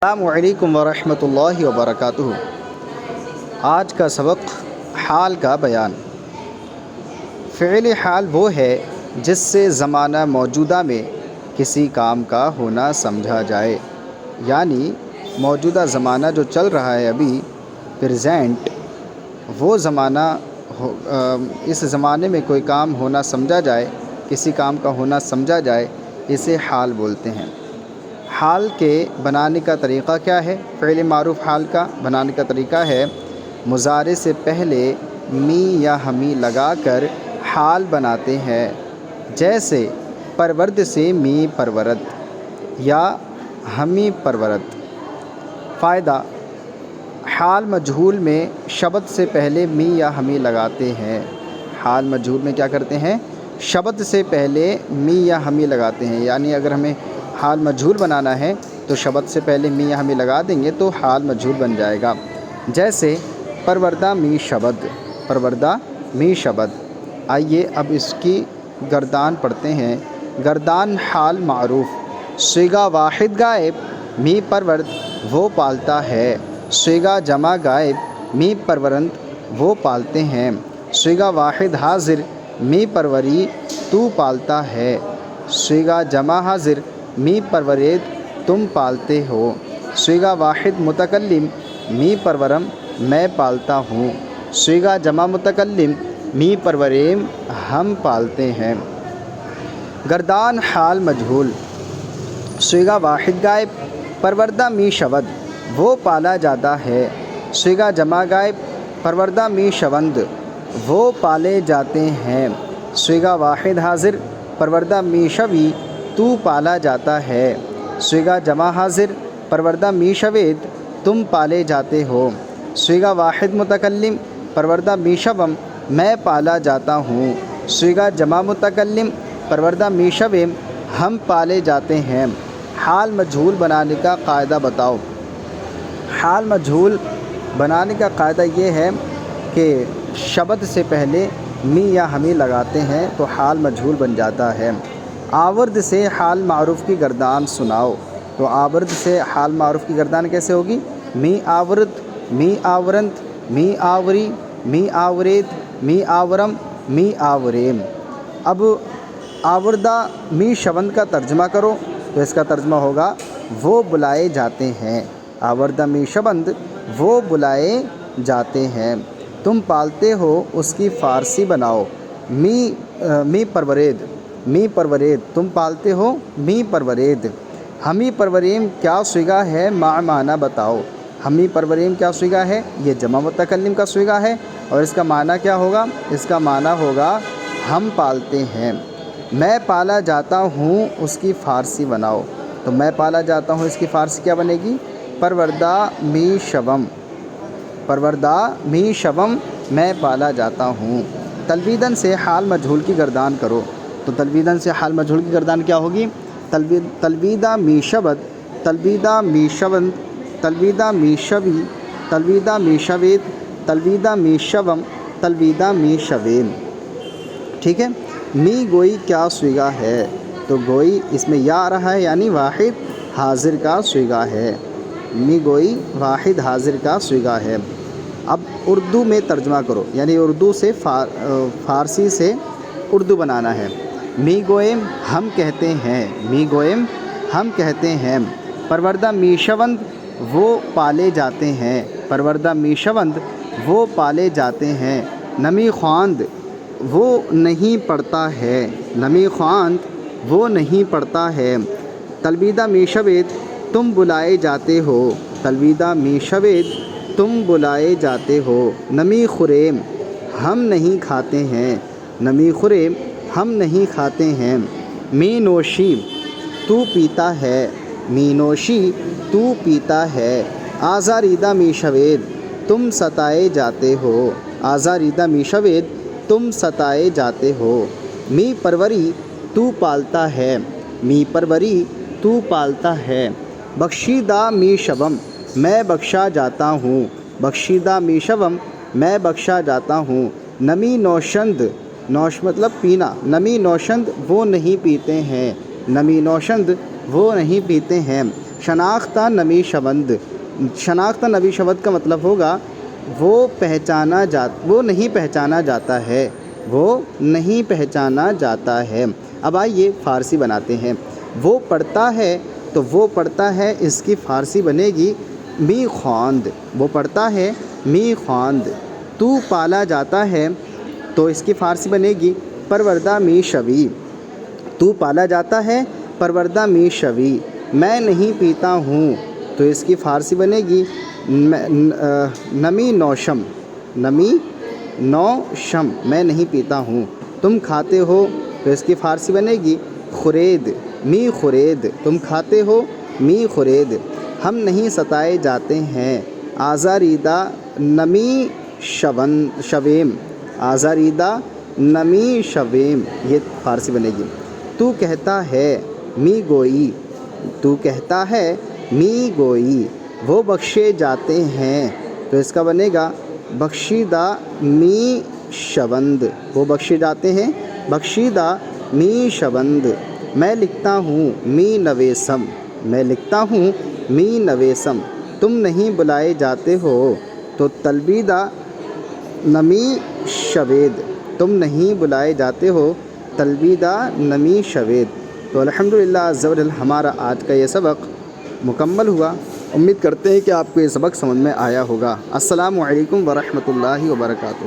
السلام علیکم ورحمۃ اللہ وبرکاتہ۔ آج کا سبق حال کا بیان۔ فعل حال وہ ہے جس سے زمانہ موجودہ میں کسی کام کا ہونا سمجھا جائے، یعنی موجودہ زمانہ جو چل رہا ہے ابھی پریزنٹ، وہ زمانہ اس زمانے میں کوئی کام ہونا سمجھا جائے، کسی کام کا ہونا سمجھا جائے، اسے حال بولتے ہیں۔ حال کے بنانے کا طریقہ کیا ہے؟ فعل معروف حال کا بنانے کا طریقہ ہے مضارع سے پہلے می یا ہمی لگا کر حال بناتے ہیں، جیسے پرورد سے می پرورد یا ہمی پرورد۔ فائدہ: حال مجہول میں شبد سے پہلے می یا ہمی لگاتے ہیں۔ حال مجہول میں کیا کرتے ہیں؟ شبد سے پہلے می یا ہمی لگاتے ہیں، یعنی اگر ہمیں حال مجہول بنانا ہے تو شبد سے پہلے می یا ہمی لگا دیں گے تو حال مجہول بن جائے گا، جیسے پروردہ می شبد، پروردہ می شبد۔ آئیے اب اس کی گردان پڑھتے ہیں۔ گردان حال معروف: صیغہ واحد غائب می پرورد وہ پالتا ہے، صیغہ جمع غائب می پرورند وہ پالتے ہیں، صیغہ واحد حاضر می پروری تو پالتا ہے، صیغہ جمع حاضر می پرورید تم پالتے ہو، صیغہ واحد متکلم می پرورم میں پالتا ہوں، صیغہ جمع متکلم می پروریم ہم پالتے ہیں۔ گردان حال مجہول: صیغہ واحد غائب پروردہ می شبد وہ پالا جاتا ہے، صیغہ جمع غائب پروردہ می شوند وہ پالے جاتے ہیں، صیغہ واحد حاضر پروردہ می شوی تو پالا جاتا ہے، صیغہ جمع حاضر پروردہ می شوید تم پالے جاتے ہو، صیغہ واحد متکلم پروردہ می شوم میں پالا جاتا ہوں، صیغہ جمع متکلم پروردہ می شویم ہم پالے جاتے ہیں۔ حال مجہول بنانے کا قاعدہ بتاؤ۔ حال مجہول بنانے کا قاعدہ یہ ہے کہ شبد سے پہلے می یا ہمی لگاتے ہیں تو حال مجہول بن جاتا ہے۔ آورد سے حال معروف کی گردان سناؤ۔ تو آورد سے حال معروف کی گردان کیسے ہوگی؟ می آورد، می آورند، می آوری، می آورید، می آورم، می آوریم۔ اب آوردہ می شوند کا ترجمہ کرو تو اس کا ترجمہ ہوگا وہ بلائے جاتے ہیں۔ آوردہ می شوند وہ بلائے جاتے ہیں۔ تم پالتے ہو اس کی فارسی بناؤ۔ می پرورید، می پرورید تم پالتے ہو، می پرورید۔ ہمی پروریم کیا صیغہ ہے معنی بتاؤ۔ ہمی پروریم کیا صیغہ ہے؟ یہ جمع متکلم کا صیغہ ہے اور اس کا معنی کیا ہوگا؟ اس کا معنی ہوگا ہم پالتے ہیں۔ میں پالا جاتا ہوں اس کی فارسی بناؤ۔ تو میں پالا جاتا ہوں اس کی فارسی کیا بنے گی؟ پروردہ می شوم، پروردہ می شوم میں پالا جاتا ہوں۔ تلویدن سے حال مجہول کی گردان کرو۔ تو تلویدن سے حال مجہول کی گردان کیا ہوگی؟ تلویدہ می شبد، تلویدہ می شوند، تلویدہ می شوی، تلویدہ می شوید، تلویدہ می شوم، تلویدہ می شویم۔ ٹھیک ہے۔ می گوئی کیا صیغہ ہے؟ تو گوئی اس میں یا آ رہا ہے، یعنی واحد حاضر کا صیغہ ہے۔ می گوئی واحد حاضر کا صیغہ ہے۔ اب اردو میں ترجمہ کرو، یعنی اردو سے فارسی سے اردو بنانا ہے۔ می گوئم ہم کہتے ہیں، می گوئم ہم کہتے ہیں۔ پروردہ می شوند وہ پالے جاتے ہیں، پروردہ می شوند وہ پالے جاتے ہیں۔ نمی خواند وہ نہیں پڑھتا ہے، نمی خواند وہ نہیں پڑھتا ہے۔ تلویدہ می شوید تم بلائے جاتے ہو، تلویدہ می شوید تم بلائے جاتے ہو۔ نمی خوریم ہم نہیں کھاتے ہیں، نمی خوریم ہم نہیں کھاتے ہیں۔ می نوشی تو پیتا ہے، می نوشی تو پیتا ہے۔ آزاریدہ می شوید تم ستائے جاتے ہو، آزاریدہ می شوید تم ستائے جاتے ہو۔ می پروری تو پالتا ہے، می پروری تو پالتا ہے۔ بخشیدہ می شوم میں بخشا جاتا ہوں، بخشیدہ می شوم میں بخشا جاتا ہوں۔ نمی نوشند، نوش مطلب پینا، نمی نوشند وہ نہیں پیتے ہیں، نمی نوشند وہ نہیں پیتے ہیں۔ شناختہ نمی شوند، شناختہ نمی شوند کا مطلب ہوگا وہ نہیں پہچانا جاتا ہے، وہ نہیں پہچانا جاتا ہے۔ اب آئیے فارسی بناتے ہیں۔ وہ پڑھتا ہے تو وہ پڑھتا ہے، اس کی فارسی بنے گی می خواند، وہ پڑھتا ہے می خواند۔ تو پالا جاتا ہے تو اس کی فارسی بنے گی پروردہ می شوی، تو پالا جاتا ہے پروردہ می شوی۔ میں نہیں پیتا ہوں تو اس کی فارسی بنے گی نمی نوشم، نمی نوشم، میں نہیں پیتا ہوں۔ تم کھاتے ہو تو اس کی فارسی بنے گی خورید، می خورید، تم کھاتے ہو می خورید۔ ہم نہیں ستائے جاتے ہیں، آزاریدہ نمی شویم، آزاریدہ نمی شویم، یہ فارسی بنے گی۔ تو کہتا ہے می گوئی، تو کہتا ہے می گوئی۔ وہ بخشے جاتے ہیں تو اس کا بنے گا بخشیدہ می شوند، وہ بخشے جاتے ہیں بخشیدہ می شوند۔ میں لکھتا ہوں می نویسم، میں لکھتا ہوں می نویسم۔ تم نہیں بلائے جاتے ہو تو تلبیدہ نمی شوید، تم نہیں بلائے جاتے ہو تلبیدہ نمی شوید۔ تو الحمدللہ عز و جل ہمارا آج کا یہ سبق مکمل ہوا۔ امید کرتے ہیں کہ آپ کو یہ سبق سمجھ میں آیا ہوگا۔ السلام علیکم ورحمۃ اللہ وبرکاتہ۔